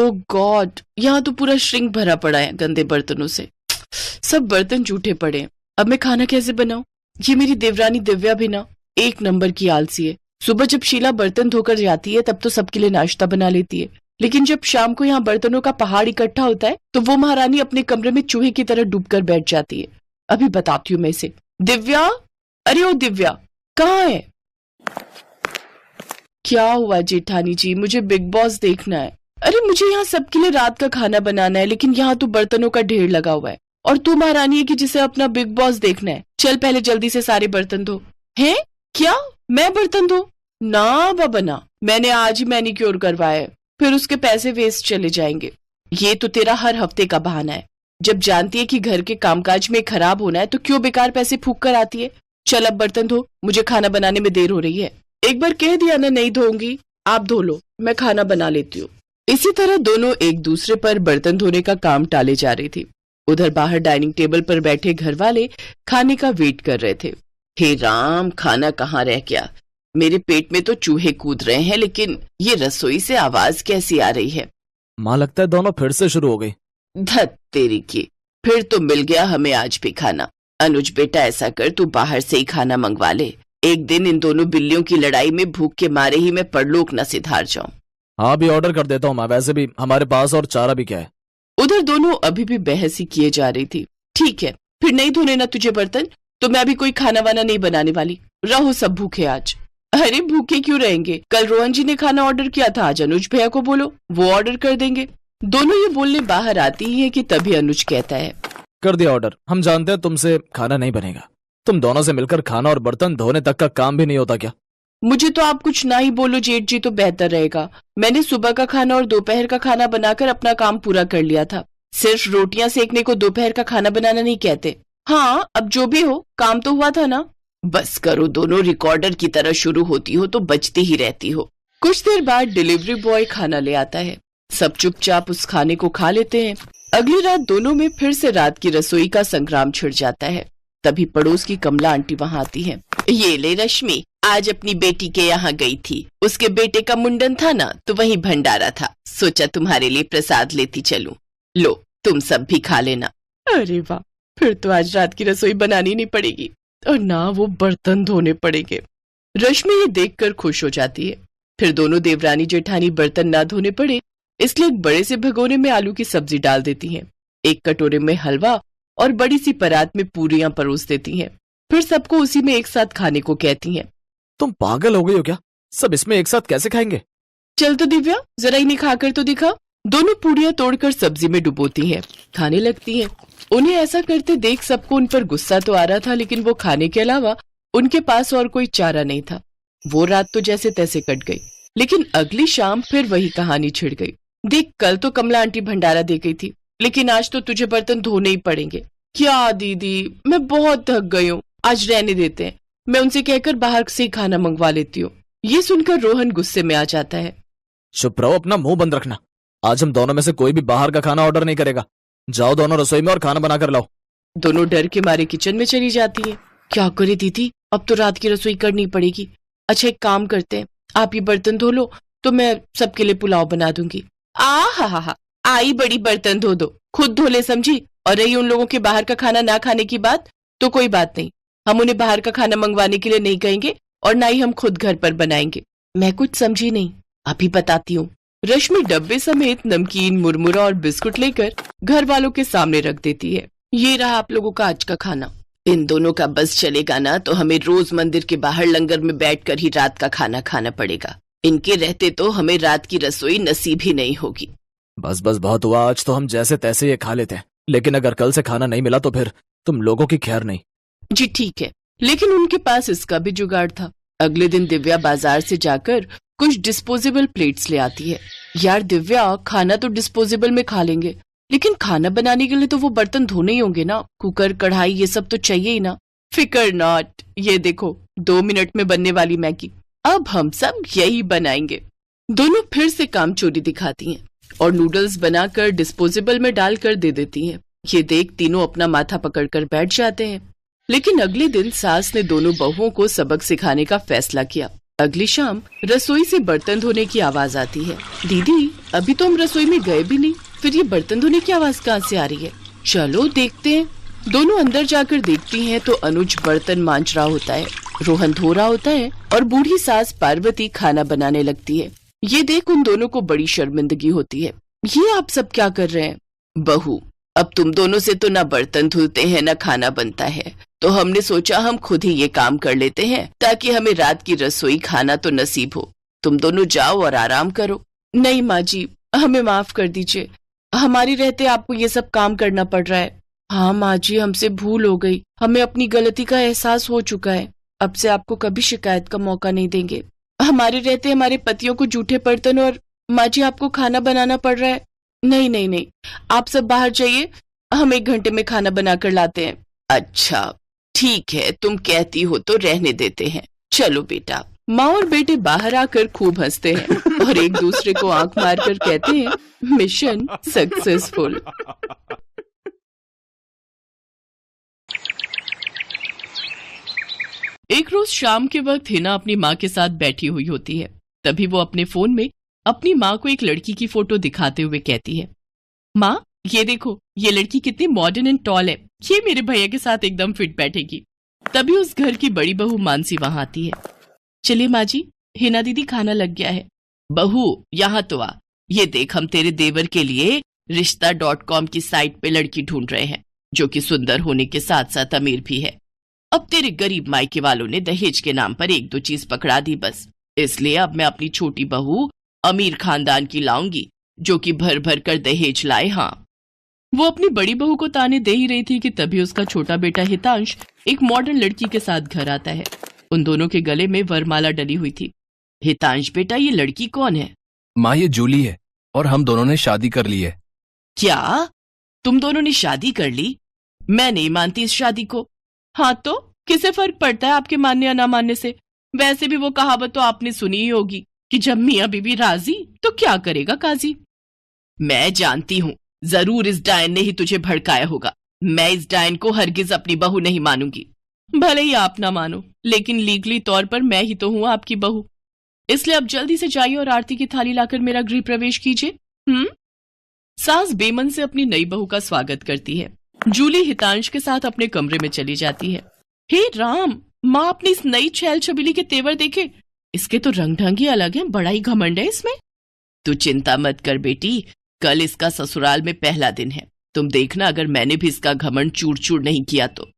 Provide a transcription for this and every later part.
ओह God, यहाँ तो पूरा श्रिंक भरा पड़ा है गंदे बर्तनों से। सब बर्तन जूठे पड़े हैं। अब मैं खाना कैसे बनाऊं? ये मेरी देवरानी दिव्या भी ना एक नंबर की आलसी है। सुबह जब शीला बर्तन धोकर जाती है तब तो सबके लिए नाश्ता बना लेती है, लेकिन जब शाम को यहाँ बर्तनों का पहाड़ इकट्ठा होता है तो वो महारानी अपने कमरे में चूहे की तरह डूबकर बैठ जाती है। अभी बताती हूँ मैं इसे। दिव्या, अरे ओ दिव्या, कहाँ है? क्या हुआ जेठानी जी? मुझे बिग बॉस देखना है। अरे मुझे यहाँ सबके लिए रात का खाना बनाना है, लेकिन यहाँ तो बर्तनों का ढेर लगा हुआ है और तू महारानी है कि जिसे अपना बिग बॉस देखना है। चल पहले जल्दी से सारे बर्तन धो। हैं? क्या मैं बर्तन धो? ना बाबा ना, मैंने आज ही मैनिक्योर करवाया है, फिर उसके पैसे वेस्ट चले जाएंगे। ये तो तेरा हर हफ्ते का बहाना है। जब जानती है कि घर के कामकाज में खराब होना है तो क्यों बेकार पैसे फूंक कर आती है। चल अब बर्तन धो, मुझे खाना बनाने में देर हो रही है। एक बार कह दिया ना नहीं धोऊंगी, आप धो लो, मैं खाना बना लेती हूँ। इसी तरह दोनों एक दूसरे पर बर्तन धोने का काम टाले जा रही थी। उधर बाहर डाइनिंग टेबल पर बैठे घर वाले खाने का वेट कर रहे थे। हे राम, खाना कहाँ रह गया? मेरे पेट में तो चूहे कूद रहे हैं, लेकिन ये रसोई से आवाज कैसी आ रही है? माँ लगता है दोनों फिर से शुरू हो गई। धत तेरी की, फिर तो मिल गया हमें आज भी खाना। अनुज बेटा ऐसा कर, तू बाहर से ही खाना मंगवा ले। एक दिन इन दोनों बिल्लियों की लड़ाई में भूख के मारे ही मैं परलोक न सिधार जाऊं। हाँ भी ऑर्डर कर देता हूँ माँ, वैसे भी हमारे पास और चारा भी क्या है। उधर दोनों अभी भी बहस ही किए जा रही थी। ठीक है, फिर नहीं धोने ना तुझे बर्तन, तो मैं अभी कोई खाना वाना नहीं बनाने वाली। रहो सब भूखे आज। अरे भूखे क्यों रहेंगे? कल रोहन जी ने खाना ऑर्डर किया था, आज अनुज भैया को बोलो, वो ऑर्डर कर देंगे। दोनों ये बोलने बाहर आती ही है कि तभी अनुज कहता है, कर दिया ऑर्डर। हम जानते हैं तुमसे खाना नहीं बनेगा। तुम दोनों से मिलकर खाना और बर्तन धोने तक का काम भी नहीं होता क्या? मुझे तो आप कुछ ना ही बोलो जेठ जी तो बेहतर रहेगा। मैंने सुबह का खाना और दोपहर का खाना बनाकर अपना काम पूरा कर लिया था। सिर्फ रोटियां सेकने को दोपहर का खाना बनाना नहीं कहते। हाँ, अब जो भी हो, काम तो हुआ था ना। बस करो, दोनों रिकॉर्डर की तरह शुरू होती हो तो बचती ही रहती हो। कुछ देर बाद डिलीवरी बॉय खाना ले आता है। सब चुपचाप उस खाने को खा लेते हैं। अगली रात दोनों में फिर से रात की रसोई का संग्राम छिड़ जाता है। तभी पड़ोस की कमला आंटी वहाँ आती है। ये ले रश्मि, आज अपनी बेटी के यहाँ गई थी। उसके बेटे का मुंडन था ना, तो वहीं भंडारा था। सोचा तुम्हारे लिए प्रसाद लेती चलूं। लो, तुम सब भी खा लेना। अरे वाह, फिर तो आज रात की रसोई बनानी नहीं पड़ेगी और ना वो बर्तन धोने पड़ेंगे। रश्मि ये देखकर खुश हो जाती है। फिर दोनों देवरानी जेठानी बर्तन ना धोने पड़े इसलिए एक बड़े से भगोने में आलू की सब्जी डाल देती हैं। एक कटोरे में हलवा और बड़ी सी परात में पूरियां परोस देती हैं। फिर सबको उसी में एक साथ खाने को कहती हैं। तुम पागल हो गई हो क्या? सब इसमें एक साथ कैसे खाएंगे? चल तो दिव्या, जरा इन्हें खाकर तो दिखा। दोनों पूरियां तोड़कर सब्जी में डुबोती हैं, खाने लगती हैं। उन्हें ऐसा करते देख सबको उन पर गुस्सा तो आ रहा था, लेकिन वो खाने के अलावा उनके पास और कोई चारा नहीं था। वो रात तो जैसे तैसे कट गई, लेकिन अगली शाम फिर वही कहानी छिड़ गई। देख, कल तो कमला आंटी भंडारा दे गई थी, लेकिन आज तो तुझे बर्तन धोने ही पड़ेंगे। क्या दीदी, मैं बहुत थक गई हूँ, आज रहने देते हैं। मैं उनसे कहकर बाहर से ही खाना मंगवा लेती हूँ। ये सुनकर रोहन गुस्से में आ जाता है। चुप रहो, अपना मुंह बंद रखना। आज हम दोनों में से कोई भी बाहर का खाना ऑर्डर नहीं करेगा। जाओ दोनों रसोई में और खाना बना कर लाओ। दोनों डर के मारे किचन में चली जाती है। क्या करे दीदी, अब तो रात की रसोई करनी पड़ेगी। अच्छा एक काम करते हैं, आप ये बर्तन धो लो तो मैं सबके लिए पुलाव बना दूंगी। हा, आई बड़ी बर्तन धो दो, खुद धो ले समझी। और रही उन लोगों के बाहर का खाना ना खाने की बात, तो कोई बात नहीं, हम उन्हें बाहर का खाना मंगवाने के लिए नहीं कहेंगे और ना ही हम खुद घर पर बनाएंगे। मैं कुछ समझी नहीं, अभी बताती हूँ। रश्मि डब्बे समेत नमकीन, मुरमुरा और बिस्कुट लेकर घर वालों के सामने रख देती है। ये रहा आप लोगों का आज का खाना। इन दोनों का बस चलेगा ना तो हमें रोज मंदिर के बाहर लंगर में बैठकर ही रात का खाना खाना पड़ेगा। इनके रहते तो हमें रात की रसोई नसीब ही नहीं होगी। बस बहुत हुआ, आज तो हम जैसे तैसे ये खा लेते हैं, लेकिन अगर कल से खाना नहीं मिला तो फिर तुम लोगों की खैर नहीं। जी ठीक है, लेकिन उनके पास इसका भी जुगाड़ था। अगले दिन दिव्या बाजार से जाकर कुछ डिस्पोजेबल प्लेट्स ले आती है। यार दिव्या, खाना तो डिस्पोजेबल में खा लेंगे, लेकिन खाना बनाने के लिए तो वो बर्तन धोने ही होंगे ना। कुकर, कढ़ाई, ये सब तो चाहिए ही ना। फिकर नॉट, ये देखो 2 मिनट में बनने वाली मैगी, अब हम सब यही बनाएंगे। दोनों फिर से काम चोरी दिखाती हैं और नूडल्स बनाकर डिस्पोजेबल में डालकर दे देती हैं। ये देख तीनों अपना माथा पकड़कर बैठ जाते हैं। लेकिन अगले दिन सास ने दोनों बहुओं को सबक सिखाने का फैसला किया। अगली शाम रसोई से बर्तन धोने की आवाज आती है। दीदी, अभी तो हम रसोई में गए भी नहीं, फिर ये बर्तन धोने की आवाज कहाँ से आ रही है? चलो देखते हैं। दोनों अंदर जाकर देखती हैं तो अनुज बर्तन मांज रहा होता है, रोहन धो रहा होता है और बूढ़ी सास पार्वती खाना बनाने लगती है। ये देख उन दोनों को बड़ी शर्मिंदगी होती है। ये आप सब क्या कर रहे हैं? बहू, अब तुम दोनों से तो ना बर्तन धुलते हैं ना खाना बनता है, तो हमने सोचा हम खुद ही ये काम कर लेते हैं ताकि हमें रात की रसोई खाना तो नसीब हो। तुम दोनों जाओ और आराम करो। नहीं माँ जी, हमें माफ कर दीजिए, हमारी रहते आपको ये सब काम करना पड़ रहा है। हाँ माँ जी, हमसे भूल हो गई, हमें अपनी गलती का एहसास हो चुका है। अब से आपको कभी शिकायत का मौका नहीं देंगे। हमारे रहते हमारे पतियों को जूठे बर्तन और माँ जी आपको खाना बनाना पड़ रहा है। नहीं नहीं नहीं, आप सब बाहर जाइए, हम 1 घंटे में खाना बनाकर लाते हैं। अच्छा ठीक है, तुम कहती हो तो रहने देते हैं। चलो बेटा। माँ और बेटे बाहर आकर खूब हंसते हैं और एक दूसरे को आंख मारकर कहते हैं मिशन सक्सेसफुल। एक रोज शाम के वक्त हिना अपनी माँ के साथ बैठी हुई होती है। तभी वो अपने फोन में अपनी माँ को एक लड़की की फोटो दिखाते हुए कहती है, माँ ये देखो, ये लड़की कितनी मॉडर्न एंड टॉल है, ये मेरे भैया के साथ एकदम फिट बैठेगी। तभी उस घर की बड़ी बहू मानसी वहां आती है। चलिए माँ जी, हिना दीदी खाना लग गया है। बहू यहाँ तो आ, ये देख हम तेरे देवर के लिए रिश्ता.com की साइट पे लड़की ढूंढ रहे हैं जो कि सुंदर होने के साथ साथ अमीर भी है। अब तेरे गरीब मायके वालों ने दहेज के नाम पर 1-2 चीज पकड़ा दी बस, इसलिए अब मैं अपनी छोटी बहू अमीर खानदान की लाऊंगी जो कि भर भर कर दहेज लाए। हाँ, वो अपनी बड़ी बहू को ताने दे ही रही थी कि तभी उसका छोटा बेटा हितांश एक मॉडर्न लड़की के साथ घर आता है। उन दोनों के गले में वरमाला डली हुई थी। हितांश बेटा, ये लड़की कौन है? माँ ये जूली है और हम दोनों ने शादी कर ली है। क्या तुम दोनों ने शादी कर ली? मैं नहीं मानती इस शादी को। हाँ तो किसे फर्क पड़ता है आपके मानने या ना मानने से? वैसे भी वो कहावत तो आपने सुनी ही होगी कि जब मियाँ बीवी राजी तो क्या करेगा काजी। मैं जानती हूँ, जरूर इस डायन ने ही तुझे भड़काया होगा। मैं इस डायन को हरगिज अपनी बहू नहीं मानूंगी। भले ही आप ना मानो, लेकिन लीगली तौर पर मैं ही तो हूँ आपकी बहू। इसलिए अब जल्दी से जाइए और आरती की थाली लाकर मेरा गृह प्रवेश कीजिए। सास बेमन से अपनी नई बहू का स्वागत करती है। जूली हितांश के साथ अपने कमरे में चली जाती है। हे राम, माँ अपनी इस नई छैल छबीली के तेवर देखे, इसके तो रंग ढंग ही अलग है, बड़ा ही घमंड है इसमें। तू चिंता मत कर बेटी, कल इसका ससुराल में पहला दिन है, तुम देखना अगर मैंने भी इसका घमंड चूर चूर नहीं किया तो।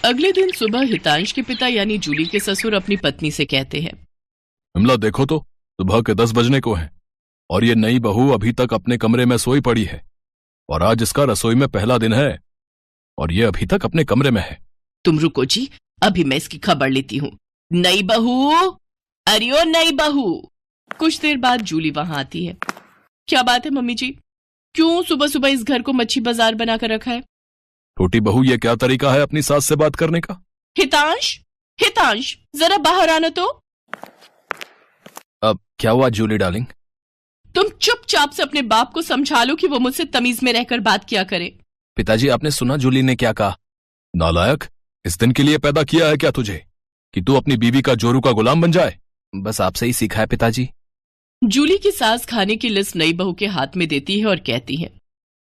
अगले दिन सुबह हितांश के पिता यानी जूली के ससुर अपनी पत्नी से कहते हैं, विमला देखो तो सुबह के 10 बजने को हैं और ये नई बहू अभी तक अपने कमरे में सोई पड़ी है और आज इसका रसोई में पहला दिन है और ये अभी तक अपने कमरे में है। तुम रुको जी, अभी मैं इसकी खबर लेती हूँ। नई बहू, अरे ओ नई बहू। कुछ देर बाद जूली वहां आती है। क्या बात है मम्मी जी, क्यों सुबह सुबह इस घर को मच्छी बाजार बनाकर रखा है? छोटी बहू, ये क्या तरीका है अपनी सास से बात करने का? हितांश, हितांश जरा बाहर आना तो। अब क्या हुआ जूली डार्लिंग? तुम चुपचाप से अपने बाप को समझा लो कि वो मुझसे तमीज में रहकर बात किया करे। पिताजी, आपने सुना जूली ने क्या कहा? नालायक, इस दिन के लिए पैदा किया है क्या तुझे कि तू अपनी बीवी का जोरू का गुलाम बन जाए? बस आपसे ही सीखा है पिताजी। जूली की सास खाने की लिस्ट नई बहू के हाथ में देती है और कहती है,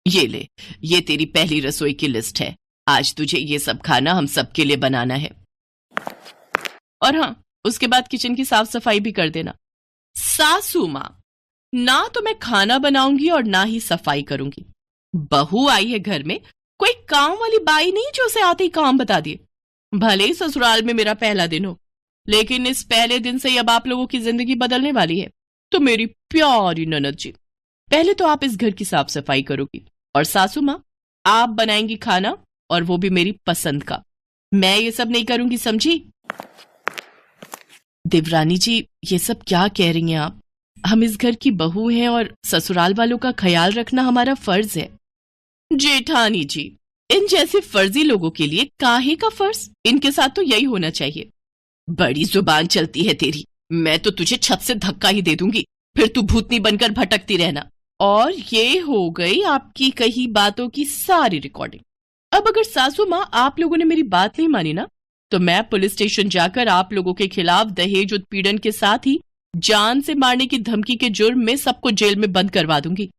ये ले, ये तेरी पहली रसोई की लिस्ट है, आज तुझे ये सब खाना हम सबके लिए बनाना है। और हाँ, उसके बाद किचन की साफ सफाई भी कर देना। सासू माँ, ना तो मैं खाना बनाऊंगी और ना ही सफाई करूंगी। बहू आई है घर में, कोई काम वाली बाई नहीं जो उसे आते ही काम बता दिए। भले ही ससुराल में मेरा पहला दिन हो, लेकिन इस पहले दिन से अब आप लोगों की जिंदगी बदलने वाली है। तो मेरी प्यारी ननद जी, पहले तो आप इस घर की साफ सफाई करोगी और सासू माँ आप बनाएंगी खाना, और वो भी मेरी पसंद का। मैं ये सब नहीं करूंगी, समझी? देवरानी जी, ये सब क्या कह रही हैं आप? हम इस घर की बहू हैं और ससुराल वालों का ख्याल रखना हमारा फर्ज है। जेठानी जी, इन जैसे फर्जी लोगों के लिए काहे का फर्ज? इनके साथ तो यही होना चाहिए। बड़ी जुबान चलती है तेरी, मैं तो तुझे छत से धक्का ही दे दूंगी, फिर तू भूतनी बनकर भटकती रहना। और ये हो गई आपकी कही बातों की सारी रिकॉर्डिंग। अब अगर सासू माँ आप लोगों ने मेरी बात नहीं मानी ना, तो मैं पुलिस स्टेशन जाकर आप लोगों के खिलाफ दहेज उत्पीड़न के साथ ही जान से मारने की धमकी के जुर्म में सबको जेल में बंद करवा दूंगी।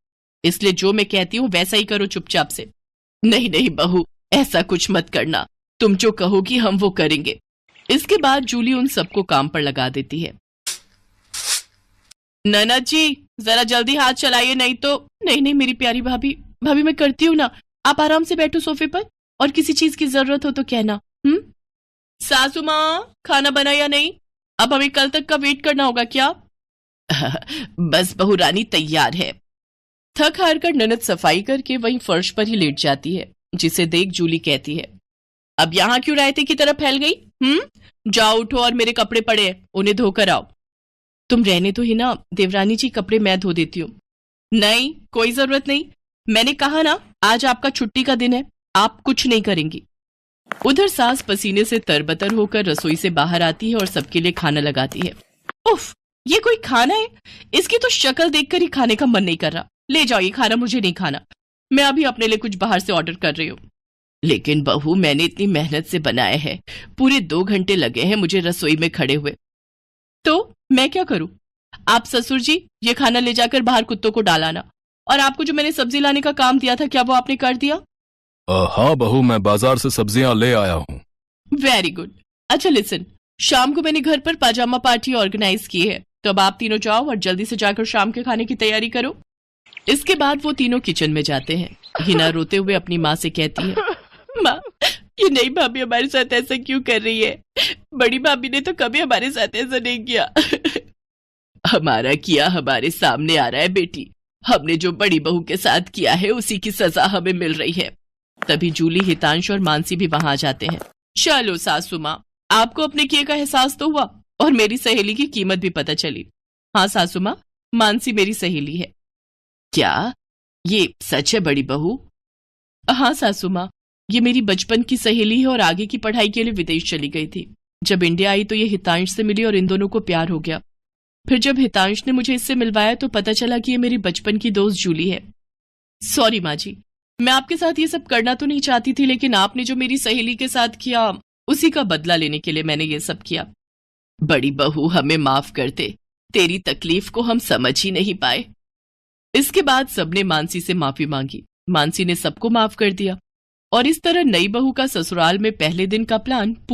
इसलिए जो मैं कहती हूँ वैसा ही करो चुपचाप से। नहीं नहीं बहू, ऐसा कुछ मत करना, तुम जो कहोगी हम वो करेंगे। इसके बाद जूली उन सबको काम पर लगा देती है। ननद जी जरा जल्दी हाथ चलाइए, नहीं तो। नहीं नहीं मेरी प्यारी भाभी, भाभी मैं करती हूँ ना, आप आराम से बैठो सोफे पर, और किसी चीज की जरूरत हो तो कहना। सासू माँ खाना बना या नहीं? अब हमें कल तक का वेट करना होगा क्या? बस बहू रानी तैयार है। थक हार कर ननद सफाई करके वहीं फर्श पर ही लेट जाती है, जिसे देख जूली कहती है, अब यहां क्यों रायते की तरफ फैल गई? जाओ उठो और मेरे कपड़े पड़े हैं, उन्हें धोकर आओ। तुम रहने तो ही ना देवरानी जी, कपड़े मैं धो देती हूँ। नहीं कोई जरूरत नहीं, मैंने कहा ना आज आपका छुट्टी का दिन है, आप कुछ नहीं करेंगी। उधर सास पसीने से तरबतर होकर रसोई से बाहर आती है और सबके लिए खाना लगाती है। उफ, ये कोई खाना है? इसकी तो शक्ल देखकर ही खाने का मन नहीं कर रहा। ले जाओ ये खाना, मुझे नहीं खाना, मैं अभी अपने लिए कुछ बाहर से ऑर्डर कर रही हूँ। लेकिन बहू मैंने इतनी मेहनत से बनाया है, पूरे 2 घंटे लगे हैं मुझे रसोई में खड़े हुए, तो मैं क्या करूं? आप ससुर जी ये खाना ले जाकर बाहर कुत्तों को डालाना, और आपको जो मैंने सब्जी लाने का काम दिया था क्या वो आपने कर दिया? हाँ बहू, मैं बाजार से सब्जियां ले आया हूँ। Very good. अच्छा लिसन, शाम को मैंने घर पर पाजामा पार्टी ऑर्गेनाइज की है, तो अब आप तीनों जाओ और जल्दी से जाकर शाम के खाने की तैयारी करो। इसके बाद वो तीनों किचन में जाते हैं। हिना रोते हुए अपनी माँ से कहती है, माँ ये नई भाभी हमारे साथ ऐसा क्यों कर रही है? बड़ी भाभी ने तो कभी हमारे साथ ऐसा नहीं किया। हमारा किया हमारे सामने आ रहा है बेटी, हमने जो बड़ी बहू के साथ किया है उसी की सजा हमें मिल रही है। तभी जूली, हितांश और मानसी भी वहां आ जाते हैं। चलो सासू माँ, आपको अपने किए का एहसास तो हुआ और मेरी सहेली की कीमत भी पता चली। हाँ सासू माँ, मानसी मेरी सहेली है। क्या ये सच है बड़ी बहू? हाँ सासू माँ, ये मेरी बचपन की सहेली है और आगे की पढ़ाई के लिए विदेश चली गई थी। जब इंडिया आई तो ये हितांश से मिली और इन दोनों को प्यार हो गया। फिर जब हितांश ने मुझे इससे मिलवाया तो पता चला कि ये मेरी बचपन की दोस्त जूली है। सॉरी माँ जी, मैं आपके साथ ये सब करना तो नहीं चाहती थी, लेकिन आपने जो मेरी सहेली के साथ किया उसी का बदला लेने के लिए मैंने ये सब किया। बड़ी बहू हमें माफ कर दे, तेरी तकलीफ को हम समझ ही नहीं पाए। इसके बाद सबने मानसी से माफी मांगी। मानसी ने सबको माफ कर दिया और इस तरह नई बहू का ससुराल में पहले दिन का प्लान पूरा